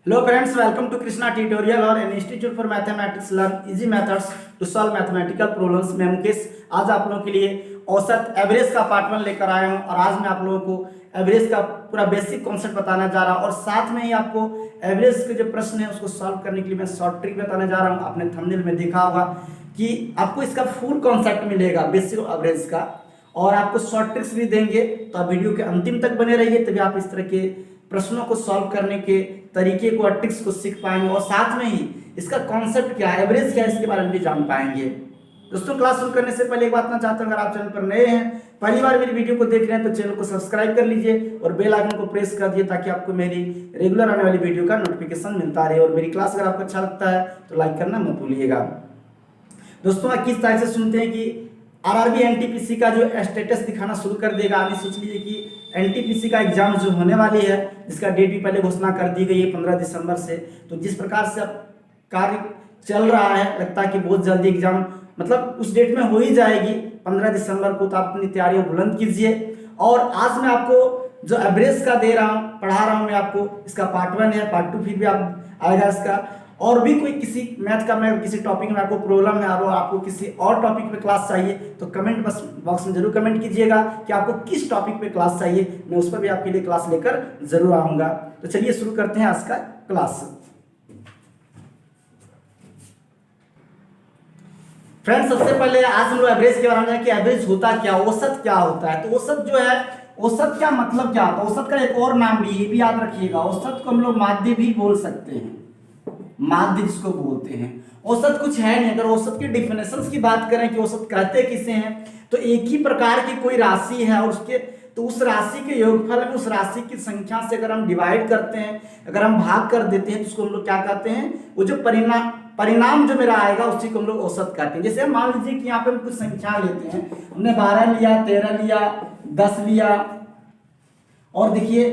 Hello friends, welcome to Krishna tutorial और an institute for mathematics learn easy methods to solve mathematical problems. मैं मुकेश आज आप लोगों के लिए औसत एवरेज का पार्ट 1 लेकर आया हूं और आज मैं आप लोगों को एवरेज का पूरा बेसिक कॉन्सेप्ट बताने जा रहा हूं और साथ में ही आपको एवरेज के जो प्रश्न है उसको सॉल्व करने के लिए मैं शॉर्ट ट्रिक बताने जा रहा हूँ। आपने थंबनेल में देखा होगा कि आपको इसका फुल कॉन्सेप्ट मिलेगा बेसिक एवरेज का और आपको शॉर्ट ट्रिक्स भी देंगे। तो आप वीडियो के अंतिम तक बने रहिए, तभी आप इस तरह के प्रश्नों को सॉल्व करने के तरीके को और ट्रिक्स को सीख पाएंगे और साथ में ही इसका कॉन्सेप्ट क्या है, एवरेज क्या है, इसके बारे में भी जान पाएंगे। दोस्तों, क्लास शुरू करने से पहले एक बात मैं चाहता हूं, अगर आप चैनल पर नए हैं, पहली बार मेरी वीडियो को देख रहे हैं तो चैनल को सब्सक्राइब कर लीजिए और बेल आइकन को प्रेस कर दिए ताकि आपको मेरी रेगुलर आने वाली वीडियो का नोटिफिकेशन मिलता रहे। और मेरी क्लास अगर आपको अच्छा लगता है तो लाइक करना मत भूलिएगा। दोस्तों, आप किस तरह से सुनते हैं कि आरआरबी एनटीपीसी का जो स्टेटस दिखाना शुरू कर देगा। अभी सोच लीजिए कि एनटीपीसी का एग्जाम जो होने वाली है, जिसका डेट भी पहले घोषणा कर दी गई है 15 दिसंबर से। तो जिस प्रकार से अब कार्य चल रहा है, लगता है कि बहुत जल्दी एग्जाम मतलब उस डेट में हो ही जाएगी 15 दिसंबर को। तो आप अपनी तैयारियां बुलंद कीजिए। और आज मैं आपको जो एवरेज का दे रहा हूँ, पढ़ा रहा हूँ मैं आपको, इसका पार्ट 1 है, पार्ट 2 फिर भी आप आएगा इसका। और भी कोई किसी मैथ का मैं किसी टॉपिक में आपको प्रॉब्लम है और आपको किसी और टॉपिक पे क्लास चाहिए तो कमेंट बॉक्स में जरूर कमेंट कीजिएगा कि आपको किस टॉपिक पे क्लास चाहिए। मैं उस पर भी आपके लिए क्लास लेकर जरूर आऊंगा। तो चलिए शुरू करते हैं आज का क्लास। फ्रेंड्स, सबसे पहले आज हम लोग एवरेज के बारे में जानेंगे कि एवरेज होता क्या, औसत क्या होता है। तो औसत जो है, औसत का मतलब क्या होता है? औसत का एक और नाम भी, ये भी याद रखिएगा, औसत को हम लोग माध्य भी बोल सकते हैं, माध्य जिसको बोलते हैं। औसत कुछ है नहीं। अगर औसत की डेफिनेशंस की बात करें कि औसत कहते किसे हैं, तो एक ही प्रकार की कोई राशि है और उसके तो उस राशि के योगफल में उस राशि की संख्या से अगर हम डिवाइड करते हैं, अगर हम भाग कर देते हैं तो उसको हम लोग क्या कहते हैं? वो जो परिणाम जो मेरा आएगा उसी को हम लोग औसत कहते हैं। जैसे मान लीजिए कि यहाँ पे हम कुछ संख्या लेते हैं, हमने 12 लिया, 13 लिया, 10 लिया और देखिए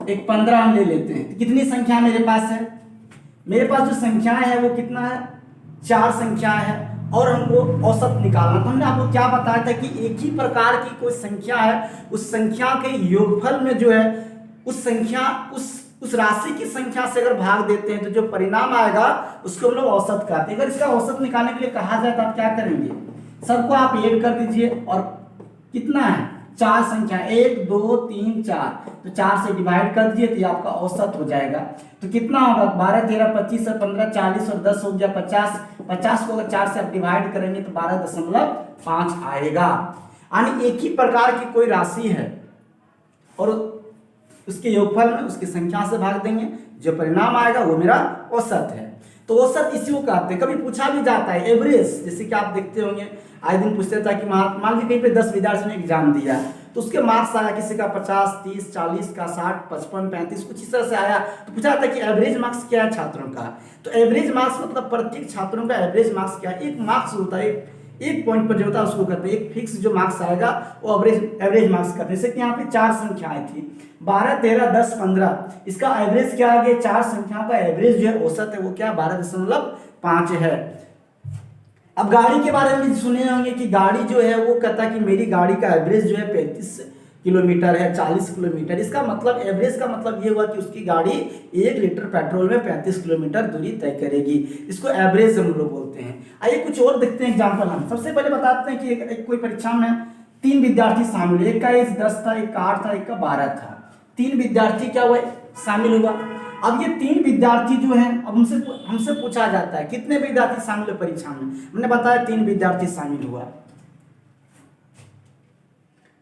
एक 15 हम ले लेते हैं। तो कितनी संख्या मेरे पास है? मेरे पास जो संख्याएं है वो कितना है? 4 संख्याएं है और हमको औसत निकालना। तो हमने आपको क्या बताया था कि एक ही प्रकार की कोई संख्या है, उस संख्या के योगफल में जो है उस संख्या उस राशि की संख्या से अगर भाग देते हैं तो जो परिणाम आएगा उसको हम लोग औसत कहते हैं। अगर इसका औसत निकालने के लिए कहा जाए तो आप क्या करेंगे? सबको आप ऐड कर दीजिए और कितना है? 4 संख्या, 1 2 3 4, तो 4 से डिवाइड कर दीजिए तो ये आपका औसत हो जाएगा। तो कितना होगा? 12 13 25 और 15 40 और 10 हो गया 50। 50 को अगर 4 से आप डिवाइड करेंगे तो 12.5 आएगा। यानी एक ही प्रकार की कोई राशि है और उसके योगफल में उसकी संख्या से भाग देंगे, जो परिणाम आएगा वो मेरा औसत है। तो औसत इसी को कहते हैं। कभी पूछा भी जाता है एवरेज, जैसे कि आप देखते होंगे आए दिन पूछते था कि मान लीजिए कहीं पे 10 विद्यार्थियों ने एग्जाम दिया तो उसके मार्क्स आया, किसी का 50 30 40 का 60 55 35 कुछ इस तरह से आया। तो पूछा था कि एवरेज मार्क्स क्या है छात्रों का? तो एवरेज मार्क्स मतलब प्रत्येक छात्रों का एवरेज मार्क्स क्या है? एक मार्क्स होता है, एक पॉइंट पर जो होता है उसको कहते हैं, एक फिक्स जो मार्क्स आएगा वो एवरेज मार्क्स कहते हैं। जैसे कि यहाँ पे 4 संख्याएं थी, 12 13 10 15, इसका एवरेज क्या आ गया? 4 संख्याओं का एवरेज जो है औसत है वो क्या? 12.5 है। अब गाड़ी के बारे में सुने होंगे कि गाड़ी जो है वो कहता है कि मेरी गाड़ी का एवरेज जो है 35 किलोमीटर है, 40 किलोमीटर। इसका मतलब एवरेज का मतलब ये हुआ कि उसकी गाड़ी 1 लीटर पेट्रोल में 35 किलोमीटर दूरी तय करेगी। इसको एवरेज हम लोग बोलते हैं। आइए कुछ और देखते हैं एग्जाम्पल। हम सबसे पहले बताते हैं कि एक कोई परीक्षा में 3 विद्यार्थी शामिल, एक का एज 10 था, एक का 8 था, एक का 12 था। 3 विद्यार्थी क्या हुआ? शामिल हुआ। अब ये 3 विद्यार्थी जो हैं, अब हमसे पूछा जाता है कितने विद्यार्थी शामिल हुए परीक्षा में। हमने बताया 3 विद्यार्थी शामिल हुआ,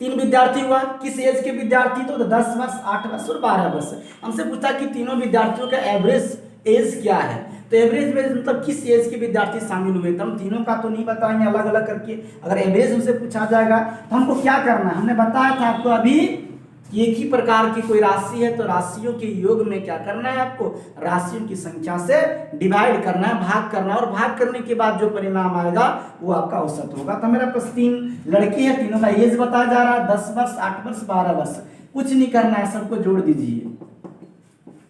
3 विद्यार्थी हुआ। किस एज के विद्यार्थी? तो 10 वर्ष, 8 वर्ष और 12 वर्ष। हमसे पूछा कि तीनों विद्यार्थियों का एवरेज एज क्या है। तो एवरेज में मतलब किस एज के विद्यार्थी शामिल हुए। तो हम तीनों का तो नहीं बताएंगे, अलग अलग करके। अगर एवरेज हमसे पूछा जाएगा तो हमको क्या करना है? हमने बताया था आपको अभी, एक ही प्रकार की कोई राशि है तो राशियों के योग में क्या करना है आपको? राशियों की संख्या से डिवाइड करना है, भाग करना है और भाग करने के बाद जो परिणाम आएगा वो आपका औसत होगा। तो मेरा पास 3 लड़की है, तीनों का एज बताया जा रहा है, 10 वर्ष, 8 वर्ष, 12 वर्ष। कुछ नहीं करना है, सबको जोड़ दीजिए।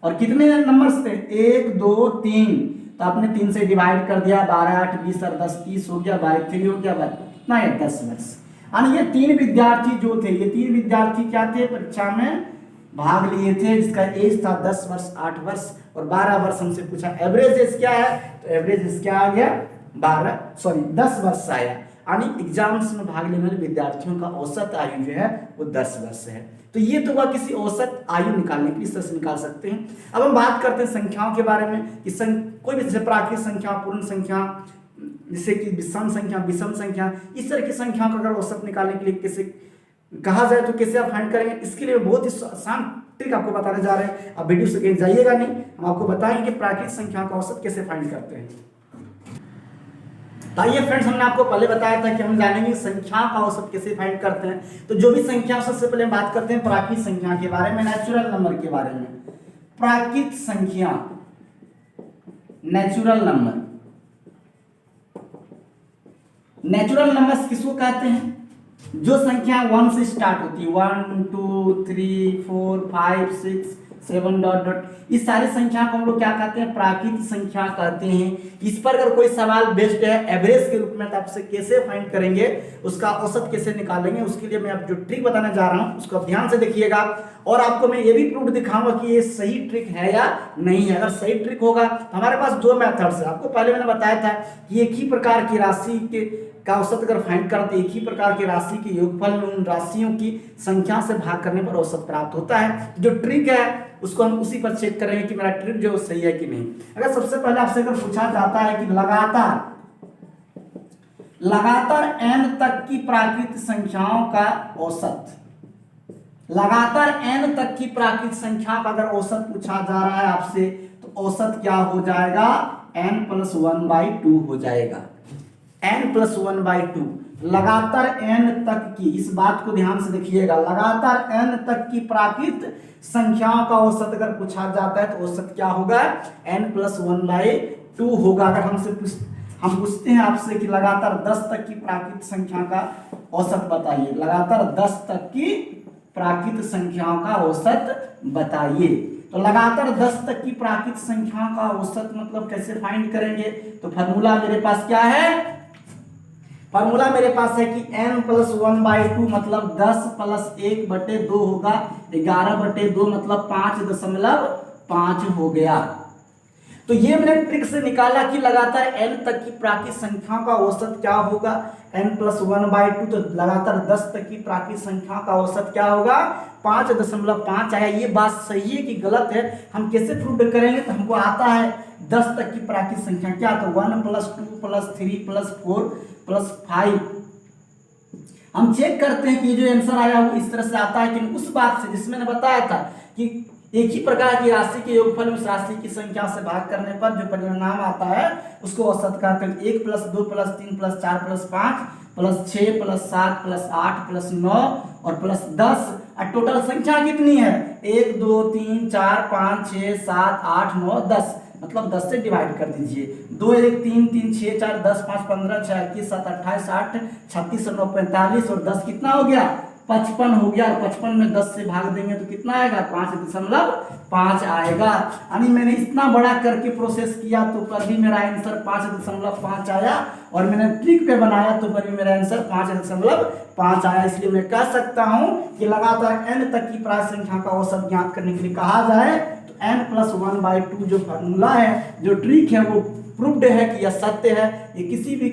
और कितने नंबर्स थे? 1 2 3, तो आपने 3 से डिवाइड कर दिया, 12 8 20 और 10 30 हो गया, बाय 3 हो गया, कितना है? 10 वर्ष। यानी ये 3 विद्यार्थी जो थे, ये 3 विद्यार्थी क्या थे? परीक्षा में भाग लिए थे, जिसका एज था 10 वर्ष, 8 वर्ष और 12 वर्ष। हमसे पूछा एवरेज एज क्या है, तो एवरेज एज क्या आ गया, 10 वर्ष आया। यानी एग्जाम्स में भाग लेने वाले विद्यार्थियों का औसत आयु जो है वो 10 वर्ष है। तो ये तो हुआ किसी औसत आयु निकालने के लिए, इस तरह से निकाल सकते हैं। अब हम बात करते हैं संख्याओं के बारे में कि कोई भी जैसे प्राकृतिक संख्या, पूर्ण संख्या, जैसे कि विषम संख्या, इस तरह की संख्याओं का अगर औसत निकालने के लिए कैसे कहा जाए तो कैसे आप फाइंड करेंगे, इसके लिए बहुत ही आसान ट्रिक आपको बताने जा रहे हैं। अब वीडियो से कहीं जाइएगा नहीं, हम आपको बताएंगे कि प्राकृतिक संख्या का औसत कैसे फाइंड करते हैं। तो आइए फ्रेंड्स, हमने आपको पहले बताया था कि हम जानेंगे संख्या का औसत कैसे फाइंड करते हैं। तो जो भी संख्या, सबसे पहले हम बात करते हैं प्राकृतिक संख्या के बारे में, नेचुरल नंबर के बारे में। प्राकृतिक संख्या, नेचुरल नंबर। नेचुरल नंबर्स किसको कहते हैं, जो संख्या 1 से स्टार्ट होती है, 1 2 3 4 5 6 7 डॉट डॉट, इस सारी संख्या को हम लोग क्या कहते हैं, प्राकृतिक संख्या कहते हैं। इस पर अगर कोई सवाल बेस्ड है एवरेज के रूप में, तो आपसे कैसे फाइंड करेंगे, उसका औसत कैसे निकालेंगे, उसके लिए मैं अब जो ट्रिक बताने जा रहा हूं उसको आप ध्यान से देखिएगा। और आपको मैं ये भी प्रूफ दिखाऊंगा कि ये सही ट्रिक है या नहीं है। अगर सही ट्रिक होगा तो हमारे पास दो मेथड्स है। आपको पहले मैंने बताया था कि एक ही प्रकार की राशि के का औसत अगर फाइंड करते, एक ही प्रकार की राशि के योगफल में उन राशियों की संख्या से भाग करने पर औसत प्राप्त होता है। जो ट्रिक है उसको हम उसी पर चेक करेंगे कि मेरा ट्रिक जो सही है कि नहीं। अगर सबसे पहले आपसे अगर पूछा जाता है कि लगातार n तक की प्राकृतिक संख्याओं का औसत, लगातार n तक की प्राकृतिक संख्या का अगर औसत पूछा जा रहा है आपसे, तो औसत क्या हो जाएगा, n+1/2 हो जाएगा। n+1/2 लगातार n तक की, इस बात को ध्यान से देखिएगा, लगातार n तक की प्राकृतिक संख्याओं का औसत अगर पूछा जाता है तो औसत क्या होगा, n+1/2 होगा। अगर हम पूछते हैं आपसे कि लगातार 10 तक की प्राकृतिक संख्या का औसत बताइए, लगातार 10 तक की प्राकृतिक संख्याओं का औसत बताइए, तो लगातार 10 तक की प्राकृतिक संख्याओं का औसत मतलब कैसे फाइंड करेंगे, तो फार्मूला मेरे पास क्या है, फार्मूला मेरे पास है कि n+1/2 मतलब 10 + 1/2 होगा, 11/2 मतलब 5.5 हो गया। तो ये मैंने ट्रिक से निकाला कि लगातार n तक की प्राकृतिक संख्या का औसत क्या होगा, n+1/2, तो लगातार 10 तक की प्राकृतिक संख्या का औसत क्या होगा, 5.5 आया। ये बात सही है कि गलत है, हम कैसे प्रूव करेंगे, तो हमको आता है 10 तक की प्राकृतिक संख्या क्या, तो 1 + 2 + 3 + 4 + 5। हम चेक करते हैं कि ये जो आंसर आया वो इस तरह से आता है कि उस बात से जिसमें मैंने बताया था कि एक ही प्रकार की राशि के योगफल में उस राशि की संख्या से भाग करने पर जो परिणाम आता है उसको औसत कहते हैं। 1 + 2 + 3 + 4 + 5 + 6 + 7 + 8 + 9 और +10, और टोटल संख्या कितनी है, 1 2 3 4 5 6 7 8 9 10, मतलब 10 से डिवाइड कर दीजिए। 2 1 3 3 6 4 10 5 15 6 21 7 28 8 36 9 45 और 10 कितना हो गया, 55 हो गया। और 55 में 10 से भाग देंगे तो कितना आएगा, 5.5 आएगा। यानी मैंने इतना बड़ा करके प्रोसेस किया तो पर भी मेरा आंसर 5.5 आया, और मैंने ट्रिक पे बनाया तो पर भी मेरा आंसर 5.5 आया। इसलिए मैं कह सकता हूं कि लगातार n तक की प्राकृतिक संख्या का औसत ज्ञात करने के लिए कहा जाए तो n+1/2 जो फार्मूला है, जो ट्रिक है, वो प्रूव्ड है कि यह सत्य है। ये किसी भी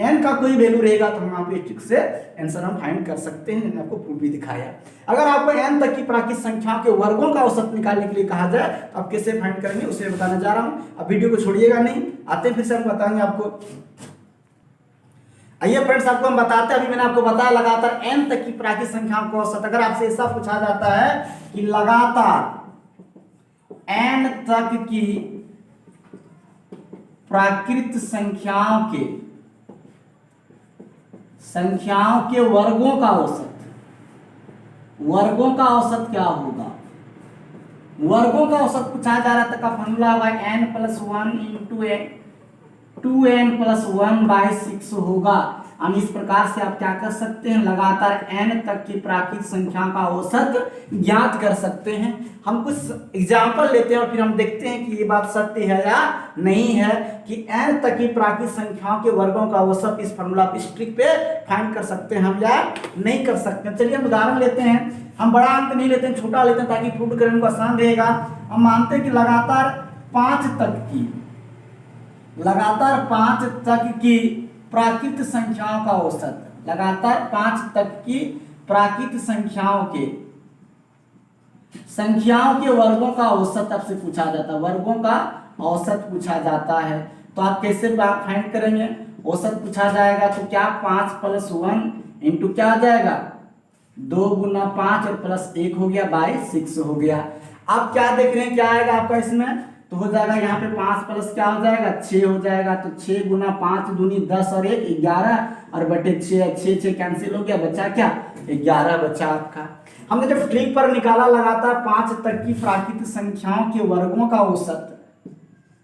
n का कोई वैल्यू रहेगा तो हम आप ट्रिक से आंसर हम फाइंड कर सकते हैं। मैंने आपको प्रूफ भी दिखाया। अगर आपको n तक की प्राकृतिक संख्या के वर्गों का औसत निकालने के लिए कहा जाए तो आप कैसे फाइंड करेंगे उसे बताने जा रहा हूं। अब वीडियो को छोड़िएगा नहीं, आते फिर से हम बताएंगे आपको। आइए फ्रेंड्स, आपको हम बताते हैं, अभी मैंने आपको बताया लगातार n तक की प्राकृतिक संख्याओं का औसत। अगर आपसे ऐसा पूछा जाता है कि लगातार n तक की प्राकृतिक संख्याओं के वर्गों का औसत क्या होगा, वर्गों का औसत पूछा जा रहा था, का फॉर्मूला होगा n+1 × 2n + 1/6 होगा। और इस प्रकार से आप क्या कर सकते हैं, लगातार n तक की प्राकृत संख्या का औसत ज्ञात कर सकते हैं। हम कुछ एग्जाम्पल लेते हैं और फिर हम देखते हैं कि ये बात सत्य है या नहीं है कि n तक की प्राकृत संख्याओं के वर्गों का औसत इस फॉर्मूला इस ट्रिक पे फाइंड कर सकते हैं हम या नहीं कर सकते हैं। चलिए हम उदाहरण लेते हैं, हम बड़ा अंक नहीं लेते हैं, छोटा लेते हैं ताकि प्रूव करने को आसान रहेगा। हम मानते हैं कि लगातार 5 तक की प्राकृत संख्याओं का औसत, लगातार 5 तक की प्राकृत संख्याओं के वर्गों का औसत आपसे पूछा जाता है, वर्गों का औसत पूछा जाता है। तो आप कैसे फाइंड करेंगे, औसत पूछा जाएगा तो क्या 5 + 1 इंटू क्या आ जाएगा 2 × 5 और +1 हो गया बाई 6 हो गया। आप क्या देख रहे हैं क्या आएगा आपका इसमें, तो हो जाएगा यहाँ पे 5 प्लस क्या हो जाएगा 6 हो जाएगा। तो 6 × 5 दूनी 10 और 1 11 और बटे 6 कैंसिल हो गया, बचा क्या 11 बचा आपका। हमने जब ट्रिक पर निकाला लगातार 5 तक की प्राकृत संख्याओं के वर्गों का औसत,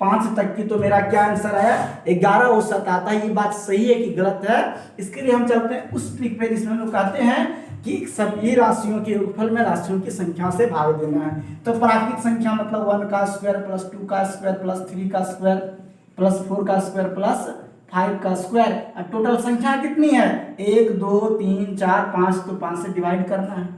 5 तक की, तो मेरा क्या आंसर है 11 औसत आता है। ये बात सही है कि गलत है, इसके लिए हम चलते हैं उस ट्रिक पे जिसमें हम लोग कहते हैं कि सभी राशियों के योगफल में राशियों की संख्या से भाग देना है। तो प्राकृत संख्या मतलब 1 का स्क्वायर प्लस 2 का स्क्वायर प्लस 3 का स्क्वायर प्लस 4 का स्क्वायर प्लस 5 का स्क्वायर। अब टोटल संख्या कितनी है 1 2 3 4 5, तो 5 से डिवाइड करना है।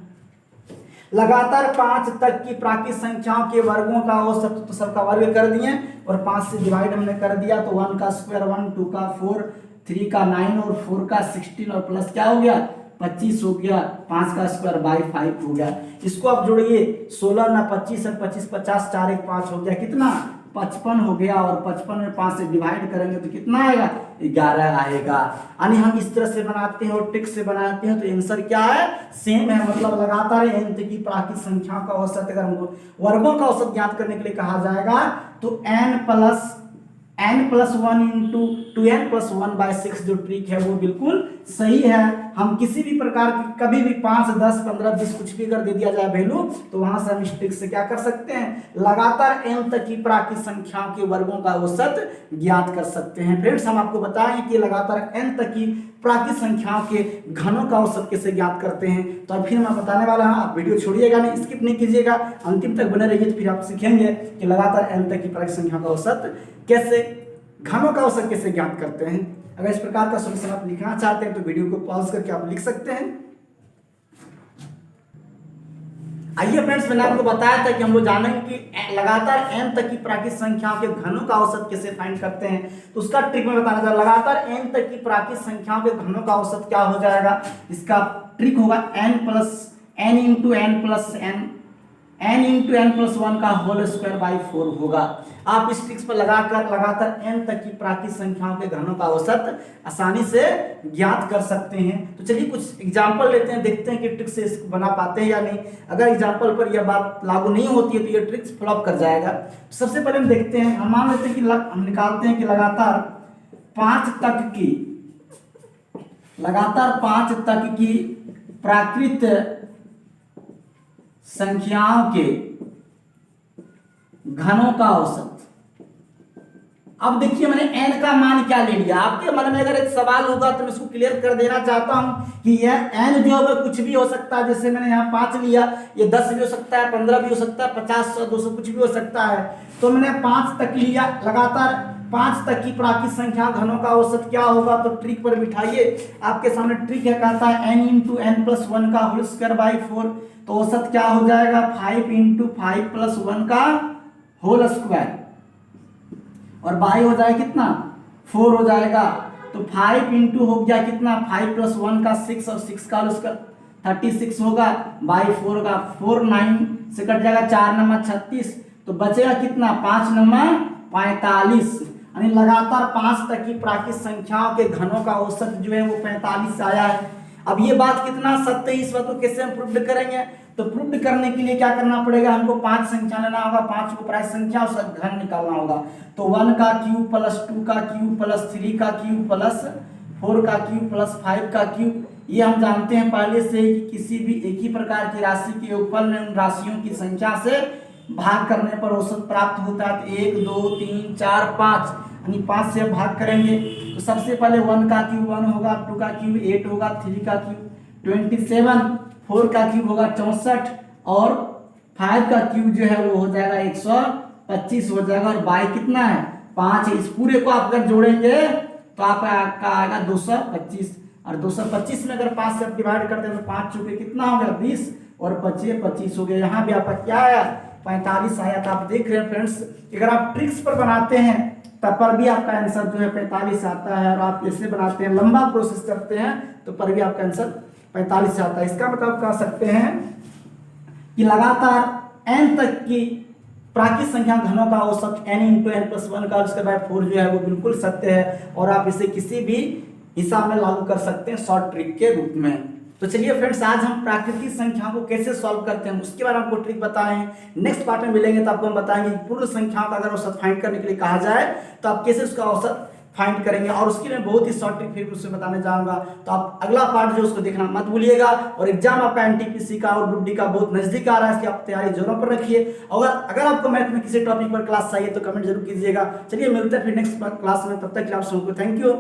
लगातार 5 तक की प्राकृत संख्याओं के वर्गों का औसत, तो सबका वर्ग कर दिए और 5 से डिवाइड हमने कर दिया। तो 1 का स्क्वायर 1, 2 का 4, 3 का 9 और 4 का 16 और प्लस क्या हो गया 25 हो गया, 5 का स्क्वायर बाई 5 हो गया। इसको आप जोड़िए 16 ना 25 और 25 50, 4 1 5 हो गया, कितना 55 हो गया। और 55 में 5 से डिवाइड करेंगे तो कितना आएगा 11 आएगा। यानी हम इस तरह से बनाते हैं और ट्रिक से बनाते हैं तो आंसर क्या है सेम है। मतलब लगातार n तक की प्राकृत संख्या का औसत, अगर हमको वर्गों का औसत ज्ञात करने के लिए कहा जाएगा तो n + 1 इंटू 2n + 1/6 जो ट्रिक है वो बिल्कुल सही है। हम किसी भी प्रकार की कभी भी 5 10 15 20 कुछ भी अगर दे दिया जाए वैल्यू, तो वहां से हम इस ट्रिक से क्या कर सकते हैं, लगातार n तक की प्राकृत संख्याओं के वर्गों का औसत ज्ञात कर सकते हैं। फ्रेंड्स हम आपको बताएं कि लगातार n तक की प्राकृत संख्याओं के घनों का औसत कैसे ज्ञात करते हैं। तो अब फिर मैं बताने वाला हूं, आप वीडियो छोड़िएगा नहीं, स्किप नहीं कीजिएगा, अंतिम तक बने रहिए। तो फिर आप सीखेंगे कि लगातार n तक की प्राकृत संख्या का औसत कैसे, घनों का औसत कैसे ज्ञात करते हैं। अगर इस प्रकार का सॉल्यूशन आप लिखना चाहते हैं तो वीडियो को पॉज करके आप लिख सकते हैं। आइए फ्रेंड्स, मैंने आपको बताया था कि हम लोग जानेंगे कि लगातार n तक की प्राकृत संख्याओं के घनों का औसत कैसे फाइंड करते हैं। तो उसका ट्रिक में बताना था, लगातार n तक की प्राकृत संख्याओं के घनों का औसत क्या हो जाएगा, इसका ट्रिक होगा n इंटू n प्लस 1 का होल स्क्वायर बाई 4 होगा। आप इस ट्रिक्स पर लगाकर लगातार n तक की प्राकृत संख्याओं के घनों का औसत आसानी से ज्ञात कर सकते हैं। तो चलिए कुछ एग्जांपल लेते हैं, देखते हैं कि ट्रिक से इसको बना पाते हैं या नहीं। अगर एग्जांपल पर यह बात लागू नहीं होती है तो यह ट्रिक्स फ्लॉप कर जाएगा। तो सबसे पहले हम देखते हैं, हम मान लेते हैं कि हम निकालते हैं कि लगातार 5 तक की प्राकृत संख्याओं के घनों का औसत। अब देखिए मैंने n का मान क्या ले लिया, आपके मन में अगर एक सवाल होगा तो मैं इसको क्लियर कर देना चाहता हूं कि यह n जो है कुछ भी हो सकता है। जैसे मैंने यहाँ 5 लिया, ये 10 भी हो सकता है, 15 भी हो सकता है, 50 100 200 कुछ भी हो सकता है। तो मैंने 5 तक लिया, लगातार 5 तक की प्राकृत संख्या घनों का औसत क्या होगा। तो ट्रिक पर बिठाइए, आपके सामने ट्रिक है, कहता है n इंटू n प्लस 1 का होल स्क्वायर बाई 4। तो औसत क्या हो जाएगा 5 इंटू 5 प्लस 1 का होल स्क्वायर और बाई हो जाएगा कितना 4 हो जाएगा। तो 5 इंटू हो गया कितना 5 प्लस 1 का 6 और 6 का होल स्क्वायर 36 होगा बाई 4 होगा। 4 9 से कट जाएगा, 4 नंबर 36, तो बचेगा कितना 5 नंबर 45। यानी लगातार 5 तक की प्राकृत संख्याओं के घनों का औसत जो है वो 45 आया है। अब ये बात कितना सत्य है, इस बात को कैसे हम प्रूव करेंगे। तो प्रूव करने के लिए क्या करना पड़ेगा, हमको 5 संख्या लेना होगा, 5 को प्राकृत संख्या और घन निकालना होगा। तो 1 का क्यूब प्लस 2 का क्यूब प्लस 3 का क्यूब प्लस 4 का क्यूब प्लस 5 का क्यूब। ये हम जानते हैं पहले से ही कि किसी भी एक ही प्रकार की राशि के योगफल में उन राशियों की संख्या से भाग करने पर औसत प्राप्त होता है। 1 2 3 4 5, यानी 5 से अब भाग करेंगे तो सबसे पहले 1 का क्यूब 1 होगा, 2 का क्यूब 8 होगा, 3 का क्यूब 27, 4 का क्यूब होगा 64 और 5 का क्यूब जो है वो हो जाएगा 125 हो जाएगा। और बाई कितना है 5 है। इस पूरे को आप अगर जोड़ेंगे तो आपका आएगा 225 और 225 में अगर 5 से डिवाइड करते हैं तो 5 चुके कितना हो गया 20 और 25 25 हो गया। यहाँ भी आपका क्या आया 45 आया। तो आप देख रहे हैं फ्रेंड्स, अगर आप ट्रिक्स पर बनाते हैं तब पर भी आपका आंसर जो है 45 आता है, और आप ऐसे बनाते हैं लंबा प्रोसेस करते हैं तो पर भी आपका आंसर 45 आता है। इसका मतलब कह सकते हैं कि लगातार n तक की प्राकृत संख्या घनों का औसत n इंटू n प्लस 1 का उसके बाद 4 जो है वो बिल्कुल सत्य है, और आप इसे किसी भी हिसाब में लागू कर सकते हैं शॉर्ट ट्रिक के रूप में। तो चलिए फ्रेंड्स, आज हम प्राकृतिक संख्याओं को कैसे सॉल्व करते हैं उसके बारे में आपको ट्रिक बताए हैं। नेक्स्ट पार्ट में मिलेंगे तो आपको हम बताएंगे कि पूर्ण संख्याओं का अगर औसत फाइंड करने के लिए कहा जाए तो आप कैसे उसका औसत फाइंड करेंगे, और उसके लिए बहुत ही शॉर्ट ट्रिक फिर उससे बताने जाऊंगा। तो आप अगला पार्ट जो उसको देखना मत भूलिएगा। और एग्जाम आपका एनटीपीसी का और ग्रुप डी का बहुत नजदीक आ रहा है, इसकी आप तैयारी जोरों पर रखिए। और अगर आपको मैथ में किसी टॉपिक पर क्लास चाहिए तो कमेंट जरूर कीजिएगा। चलिए मिलते हैं फिर नेक्स्ट क्लास में, तब तक के लिए आप सबको थैंक यू।